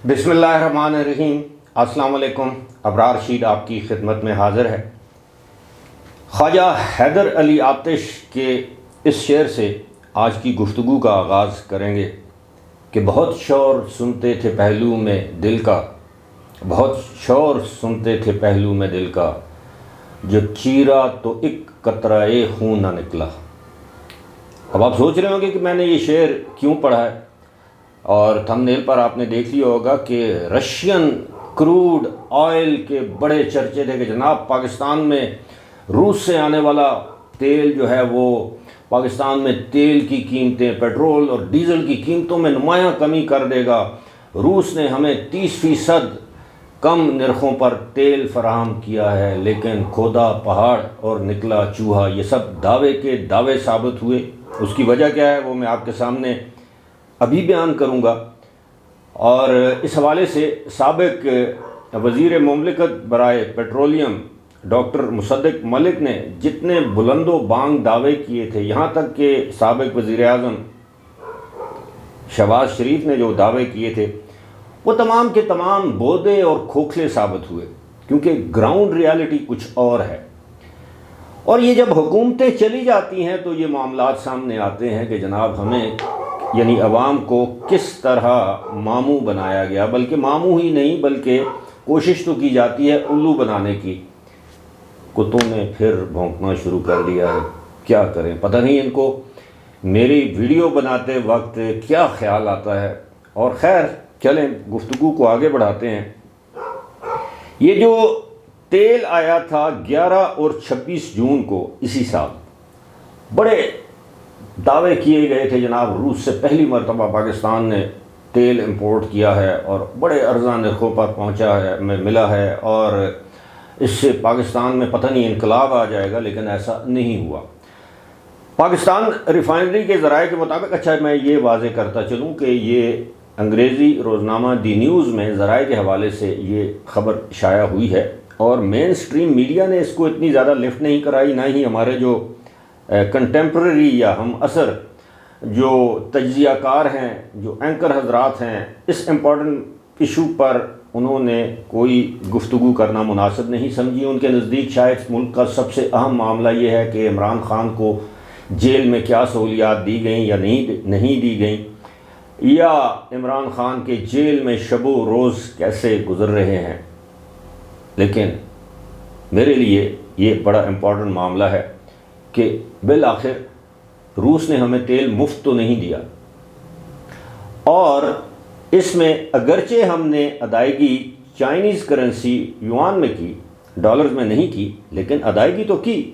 بسم اللہ الرحمن الرحیم۔ السلام علیکم۔ ابرار رشید آپ کی خدمت میں حاضر ہے۔ خواجہ حیدر علی آتش کے اس شعر سے آج کی گفتگو کا آغاز کریں گے کہ بہت شور سنتے تھے پہلو میں دل کا، بہت شور سنتے تھے پہلو میں دل کا، جو چیرا تو ایک قطرہ خون نہ نکلا۔ اب آپ سوچ رہے ہوں گے کہ میں نے یہ شعر کیوں پڑھا ہے، اور تھمبنیل پر آپ نے دیکھ لیا ہوگا کہ رشین کروڈ آئل کے بڑے چرچے تھے کہ جناب پاکستان میں روس سے آنے والا تیل جو ہے وہ پاکستان میں تیل کی قیمتیں، پیٹرول اور ڈیزل کی قیمتوں میں نمایاں کمی کر دے گا، روس نے ہمیں 30% کم نرخوں پر تیل فراہم کیا ہے، لیکن کھودا پہاڑ اور نکلا چوہا۔ یہ سب دعوے کے دعوے ثابت ہوئے۔ اس کی وجہ کیا ہے وہ میں آپ کے سامنے ابھی بیان کروں گا، اور اس حوالے سے سابق وزیر مملکت برائے پیٹرولیم ڈاکٹر مصدق ملک نے جتنے بلند و بانگ دعوے کیے تھے، یہاں تک کہ سابق وزیر اعظم شہباز شریف نے جو دعوے کیے تھے وہ تمام کے تمام بودے اور کھوکھلے ثابت ہوئے، کیونکہ گراؤنڈ ریالٹی کچھ اور ہے۔ اور یہ جب حکومتیں چلی جاتی ہیں تو یہ معاملات سامنے آتے ہیں کہ جناب ہمیں یعنی عوام کو کس طرح ماموں بنایا گیا، بلکہ ماموں ہی نہیں بلکہ کوشش تو کی جاتی ہے الو بنانے کی۔ کتوں نے پھر بھونکنا شروع کر دیا ہے، کیا کریں پتہ نہیں ان کو میری ویڈیو بناتے وقت کیا خیال آتا ہے۔ اور خیر چلیں گفتگو کو آگے بڑھاتے ہیں۔ یہ جو تیل آیا تھا 11 اور 26 جون کو اسی سال، بڑے دعوے کیے گئے تھے جناب روس سے پہلی مرتبہ پاکستان نے تیل امپورٹ کیا ہے اور بڑے ارزاں نرخوں پر پہنچا ہے، ملا ہے، اور اس سے پاکستان میں پتہ نہیں انقلاب آ جائے گا، لیکن ایسا نہیں ہوا۔ پاکستان ریفائنری کے ذرائع کے مطابق، اچھا میں یہ واضح کرتا چلوں کہ یہ انگریزی روزنامہ دی نیوز میں ذرائع کے حوالے سے یہ خبر شائع ہوئی ہے، اور مین سٹریم میڈیا نے اس کو اتنی زیادہ لفٹ نہیں کرائی، نہ ہی ہمارے جو کنٹمپریری یا ہم عصر جو تجزیہ کار ہیں، جو اینکر حضرات ہیں، اس امپورٹنٹ ایشو پر انہوں نے کوئی گفتگو کرنا مناسب نہیں سمجھی۔ ان کے نزدیک شاید ملک کا سب سے اہم معاملہ یہ ہے کہ عمران خان کو جیل میں کیا سہولیات دی گئیں یا نہیں دی گئیں، یا عمران خان کے جیل میں شب و روز کیسے گزر رہے ہیں۔ لیکن میرے لیے یہ بڑا امپورٹنٹ معاملہ ہے کہ بالآخر روس نے ہمیں تیل مفت تو نہیں دیا، اور اس میں اگرچہ ہم نے ادائیگی چائنیز کرنسی یوان میں کی، ڈالرز میں نہیں کی، لیکن ادائیگی تو کی۔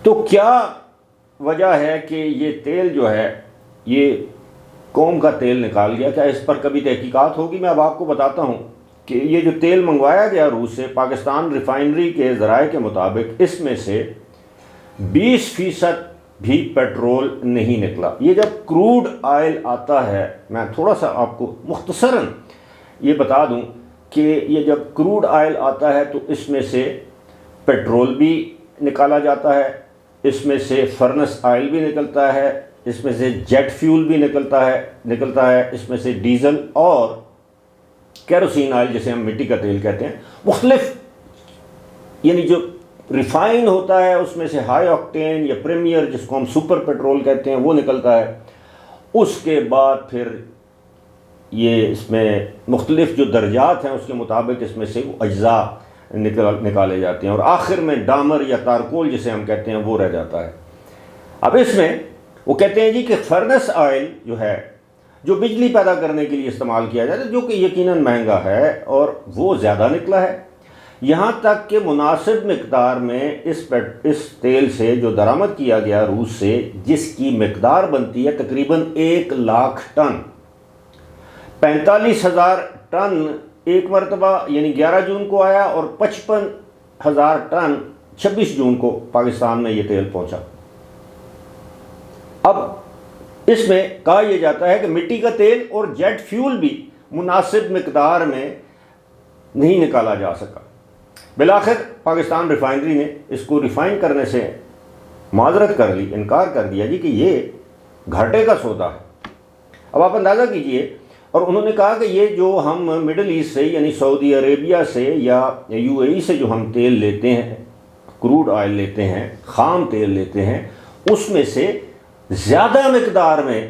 تو کیا وجہ ہے کہ یہ تیل جو ہے یہ قوم کا تیل نکال گیا؟ کیا اس پر کبھی تحقیقات ہوگی؟ میں اب آپ کو بتاتا ہوں کہ یہ جو تیل منگوایا گیا روس سے، پاکستان ریفائنری کے ذرائع کے مطابق اس میں سے 20% بھی پیٹرول نہیں نکلا۔ یہ جب کروڈ آئل آتا ہے، میں تھوڑا سا آپ کو مختصراً یہ بتا دوں کہ یہ جب کروڈ آئل آتا ہے تو اس میں سے پیٹرول بھی نکالا جاتا ہے، اس میں سے فرنس آئل بھی نکلتا ہے، اس میں سے جیٹ فیول بھی نکلتا ہے، اس میں سے ڈیزل اور کیروسین آئل جسے ہم مٹی کا تیل کہتے ہیں، مختلف یعنی جو ریفائن ہوتا ہے اس میں سے ہائی آکٹین یا پریمیئر جس کو ہم سپر پیٹرول کہتے ہیں وہ نکلتا ہے۔ اس کے بعد پھر یہ اس میں مختلف جو درجات ہیں اس کے مطابق اس میں سے وہ اجزاء نکالے جاتے ہیں، اور آخر میں ڈامر یا تارکول جسے ہم کہتے ہیں وہ رہ جاتا ہے۔ اب اس میں وہ کہتے ہیں جی کہ فرنس آئل جو ہے جو بجلی پیدا کرنے کے لیے استعمال کیا جاتا ہے، جو کہ یقیناً مہنگا ہے، اور وہ زیادہ نکلا ہے، یہاں تک کہ مناسب مقدار میں اس تیل سے جو درآمد کیا گیا روس سے، جس کی مقدار بنتی ہے تقریباً 1,00,000 ٹن، 45,000 ٹن ایک مرتبہ یعنی 11 جون کو آیا، اور 55,000 ٹن 26 جون کو پاکستان میں یہ تیل پہنچا۔ اب اس میں کہا یہ جاتا ہے کہ مٹی کا تیل اور جیٹ فیول بھی مناسب مقدار میں نہیں نکالا جا سکا۔ بالآخر پاکستان ریفائنری نے اس کو ریفائن کرنے سے معذرت کر لی، انکار کر دیا جی کہ یہ گھاٹے کا سودا ہے۔ اب آپ اندازہ کیجئے اور انہوں نے کہا کہ یہ جو ہم مڈل ایسٹ سے یعنی سعودی عربیہ سے یا یو اے ای سے جو ہم تیل لیتے ہیں، کروڈ آئل لیتے ہیں، خام تیل لیتے ہیں، اس میں سے زیادہ مقدار میں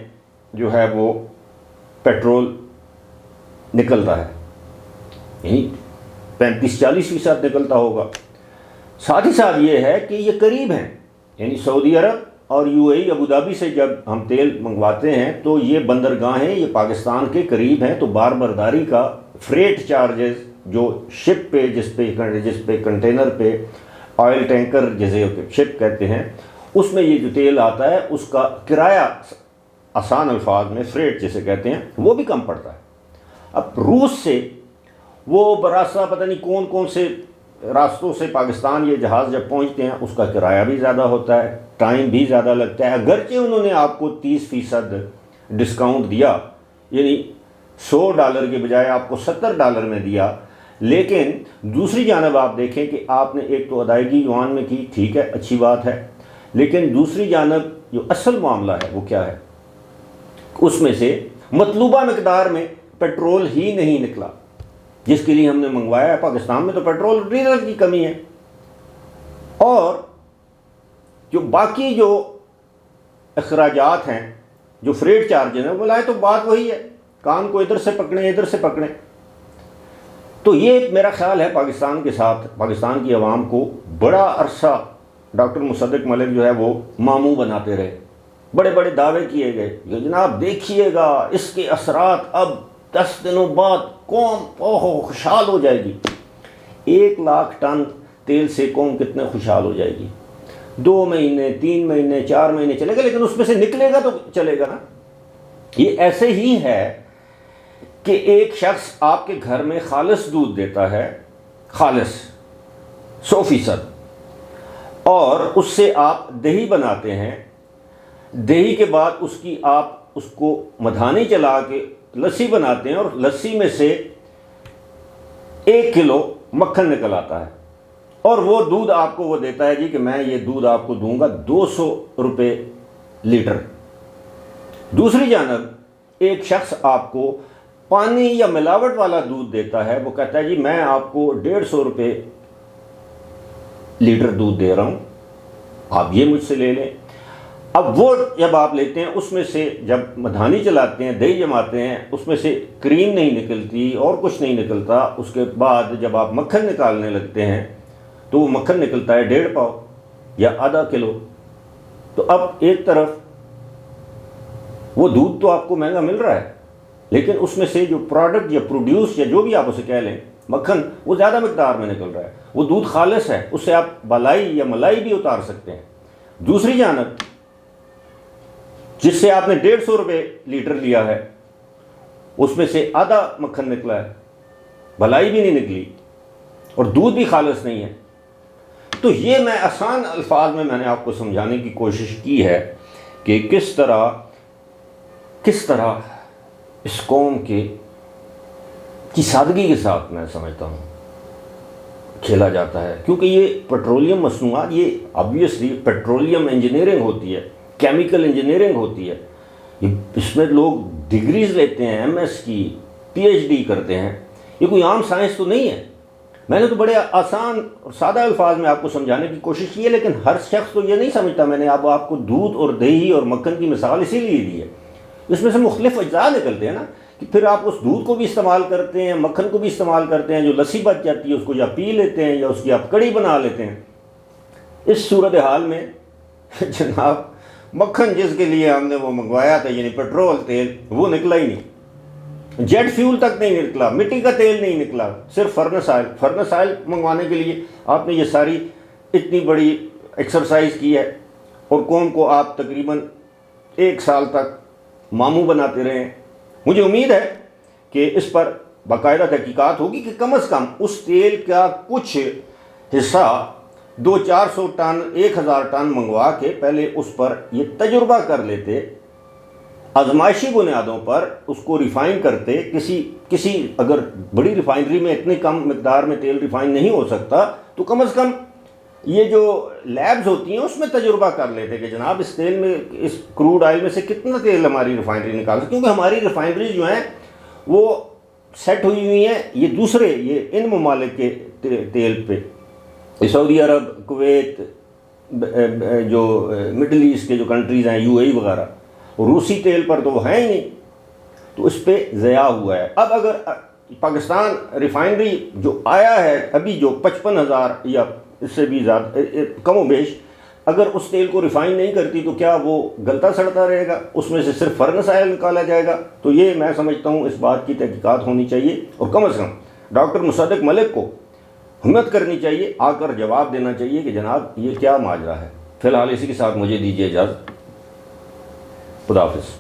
جو ہے وہ پیٹرول نکلتا ہے، یعنی 35-40% نکلتا ہوگا۔ ساتھ ہی ساتھ یہ ہے کہ یہ قریب ہیں، یعنی سعودی عرب اور یو اے ای ابوظہبی سے جب ہم تیل منگواتے ہیں تو یہ بندرگاہیں یہ پاکستان کے قریب ہیں، تو بار برداری کا فریٹ چارجز جو شپ پہ جس پہ کنٹینر پہ آئل ٹینکر جسے شپ کہتے ہیں، اس میں یہ جو تیل آتا ہے اس کا کرایہ آسان الفاظ میں فریٹ جسے کہتے ہیں وہ بھی کم پڑتا ہے۔ اب روس سے وہ براستہ پتہ نہیں کون کون سے راستوں سے پاکستان یہ جہاز جب پہنچتے ہیں اس کا کرایہ بھی زیادہ ہوتا ہے، ٹائم بھی زیادہ لگتا ہے، اگرچہ انہوں نے آپ کو 30% ڈسکاؤنٹ دیا، یعنی $100 کے بجائے آپ کو $70 میں دیا، لیکن دوسری جانب آپ دیکھیں کہ آپ نے ایک تو ادائیگی یوان میں کی، ٹھیک ہے اچھی بات ہے، لیکن دوسری جانب جو اصل معاملہ ہے وہ کیا ہے، اس میں سے مطلوبہ مقدار میں پیٹرول ہی نہیں نکلا جس کے لیے ہم نے منگوایا ہے۔ پاکستان میں تو پیٹرول اور ڈیزل کی کمی ہے، اور جو باقی جو اخراجات ہیں جو فریٹ چارجز ہیں وہ لائے تو بات وہی ہے، کام کو ادھر سے پکڑیں ادھر سے پکڑیں۔ تو یہ میرا خیال ہے پاکستان کے ساتھ پاکستان کی عوام کو بڑا عرصہ ڈاکٹر مصدق ملک جو ہے وہ ماموں بناتے رہے، بڑے بڑے دعوے کیے گئے کہ جناب دیکھیے گا اس کے اثرات اب 10 دنوں بعد قوم خوشحال ہو جائے گی۔ 1 لاکھ ٹن تیل سے قوم کتنے خوشحال ہو جائے گی؟ 2 مہینے 3 مہینے 4 مہینے چلے گا، لیکن اس میں سے نکلے گا تو چلے گا نا۔ یہ ایسے ہی ہے کہ ایک شخص آپ کے گھر میں خالص دودھ دیتا ہے، خالص 100%، اور اس سے آپ دہی بناتے ہیں، دہی کے بعد اس کی آپ اس کو مدھانی چلا کے لسی بناتے ہیں، اور لسی میں سے 1 کلو مکھن نکل آتا ہے، اور وہ دودھ آپ کو وہ دیتا ہے جی کہ میں یہ دودھ آپ کو دوں گا 200 روپے لیٹر۔ دوسری جانب ایک شخص آپ کو پانی یا ملاوٹ والا دودھ دیتا ہے، وہ کہتا ہے جی میں آپ کو 150 روپے لیٹر دودھ دے رہا ہوں، آپ یہ مجھ سے لے لیں۔ اب وہ جب آپ لیتے ہیں اس میں سے جب مدھانی چلاتے ہیں دہی جماتے ہیں اس میں سے کریم نہیں نکلتی اور کچھ نہیں نکلتا، اس کے بعد جب آپ مکھن نکالنے لگتے ہیں تو وہ مکھن نکلتا ہے 1.5 پاؤ یا آدھا کلو۔ تو اب ایک طرف وہ دودھ تو آپ کو مہنگا مل رہا ہے، لیکن اس میں سے جو پروڈکٹ یا پروڈیوس یا جو بھی آپ اسے کہہ لیں مکھن، وہ زیادہ مقدار میں نکل رہا ہے، وہ دودھ خالص ہے، اس سے آپ بالائی یا ملائی بھی اتار سکتے ہیں۔ دوسری جانب جس سے آپ نے 150 روپے لیٹر لیا ہے اس میں سے آدھا مکھن نکلا ہے، بھلائی بھی نہیں نکلی اور دودھ بھی خالص نہیں ہے۔ تو یہ میں آسان الفاظ میں نے آپ کو سمجھانے کی کوشش کی ہے کہ کس طرح اس قوم کی سادگی کے ساتھ میں سمجھتا ہوں کھیلا جاتا ہے، کیونکہ یہ پیٹرولیم مصنوعات، یہ آبویسلی پیٹرولیم انجینئرنگ ہوتی ہے، کیمیکل انجینئرنگ ہوتی ہے، اس میں لوگ ڈگریز لیتے ہیں، MS کی PhD کرتے ہیں، یہ کوئی عام سائنس تو نہیں ہے۔ میں نے تو بڑے آسان اور سادہ الفاظ میں آپ کو سمجھانے کی کوشش کی ہے، لیکن ہر شخص تو یہ نہیں سمجھتا۔ میں نے اب آپ کو دودھ اور دہی اور مکھن کی مثال اسی لیے دی ہے، اس میں سے مختلف اجزاء نکلتے ہیں نا، کہ پھر آپ اس دودھ کو بھی استعمال کرتے ہیں، مکھن کو بھی استعمال کرتے ہیں، جو لسی بچ جاتی ہے اس کو یا پی لیتے ہیں یا اس کی آپ کڑی بنا لیتے ہیں۔ اس صورتحال میں جناب مکھن جس کے لیے ہم نے وہ منگوایا تھا یعنی پیٹرول تیل، وہ نکلا ہی نہیں، جیٹ فیول تک نہیں نکلا، مٹی کا تیل نہیں نکلا، صرف فرنس آئل منگوانے کے لیے آپ نے یہ ساری اتنی بڑی ایکسرسائز کی ہے، اور قوم کو آپ تقریباً 1 سال تک ماموں بناتے رہے ہیں۔ مجھے امید ہے کہ اس پر باقاعدہ تحقیقات ہوگی کہ کم از کم اس تیل کا کچھ حصہ 200-400 ٹن 1000 ٹن منگوا کے پہلے اس پر یہ تجربہ کر لیتے، آزمائشی بنیادوں پر اس کو ریفائن کرتے، کسی اگر بڑی ریفائنری میں اتنی کم مقدار میں تیل ریفائن نہیں ہو سکتا تو کم از کم یہ جو لیبز ہوتی ہیں اس میں تجربہ کر لیتے کہ جناب اس تیل میں، اس کروڈ آئل میں سے کتنا تیل ہماری ریفائنری نکال سکتی، کیونکہ ہماری ریفائنری جو ہیں وہ سیٹ ہوئی ہیں یہ دوسرے یہ ان ممالک کے تیل پہ، سعودی عرب، کویت، جو مڈل ایسٹ کے جو کنٹریز ہیں UAE وغیرہ، روسی تیل پر تو وہ ہیں ہی نہیں، تو اس پہ ضیاع ہوا ہے۔ اب اگر پاکستان ریفائنری جو آیا ہے ابھی جو 55,000 یا اس سے بھی زیادہ کم و بیش، اگر اس تیل کو ریفائن نہیں کرتی تو کیا وہ گلتا سڑتا رہے گا؟ اس میں سے صرف فرنس آئل نکالا جائے گا؟ تو یہ میں سمجھتا ہوں اس بات کی تحقیقات ہونی چاہیے، اور کم از کم ڈاکٹر مصدق ملک کو ہمت کرنی چاہیے، آ کر جواب دینا چاہیے کہ جناب یہ کیا ماجرا ہے۔ فی الحال اسی کے ساتھ مجھے دیجیے اجازت، خدا حافظ۔